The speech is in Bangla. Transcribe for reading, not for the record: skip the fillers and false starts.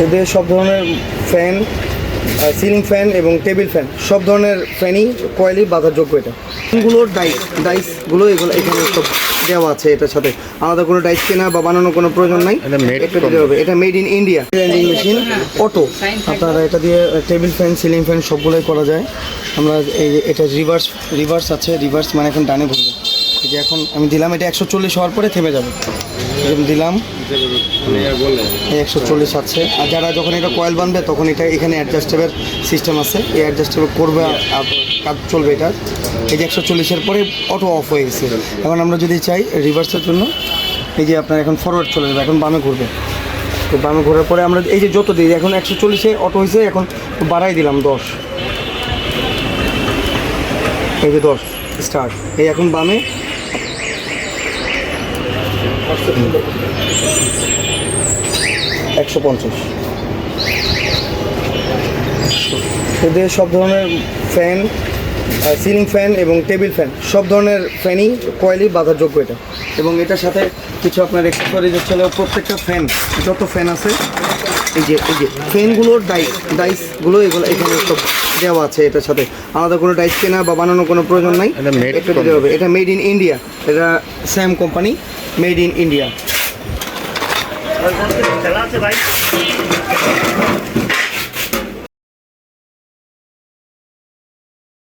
এদের সব ধরনের ফ্যান, সিলিং ফ্যান এবং টেবিল ফ্যান সব ধরনের ফ্যানই কয়েলই বাঁধার যোগ্য। এটা ফ্যানগুলোর ডাইসগুলো এগুলো এখানে সব দেওয়া আছে। এটার সাথে আলাদা কোনো ডাইস কেনা বা বানানোর কোনো প্রয়োজন নাই। এটা made in India machine, auto. আপনারা এটা দিয়ে টেবিল ফ্যান, সিলিং ফ্যান সবগুলোই করা যায়। আমরা এটা রিভার্স আছে, রিভার্স মানে এখন ডানে ঘুরবে। এই যে এখন আমি দিলাম, এটা 140 হওয়ার পরে থেমে যাবে। দিলাম, এই 140 আছে। আর যারা যখন এটা কয়েল বানবে তখন এটা এখানে অ্যাডজাস্টেবল সিস্টেম আছে, এই অ্যাডজাস্টেবল করবে আর কাজ চলবে এটা। এই যে 140-এর পরে অটো অফ হয়ে গেছে। এখন আমরা যদি চাই রিভার্সের জন্য, এই যে আপনার এখন ফরওয়ার্ড চলে যাবে, এখন বামে ঘুরবে। তো বামে ঘোরার পরে আমরা এই যে যত দিই, এখন 140-এ অটো হয়েছে, এখন বাড়াই দিলাম 10, এই যে 10 স্টার্ট। এই এখন বামে 150। এদের সব ধরনের ফ্যান, সিলিং ফ্যান এবং টেবিল ফ্যান সব ধরনের ফ্যানই কয়েলই বাঁধার যোগ্য। এটা এবং এটার সাথে কিছু আপনার অ্যাক্সেসরিজ হচ্ছে, প্রত্যেকটা ফ্যান, যত ফ্যান আছে এই যে ফ্যানগুলোর ডাইসগুলো এগুলো এখানে সব দেওয়া আছে। এটার সাথে আলাদা কোনো ডাইস কেনা বা বানানোর কোনো প্রয়োজন নাই। এটা মেড ইন ইন্ডিয়া, এটা Sam company, made in India.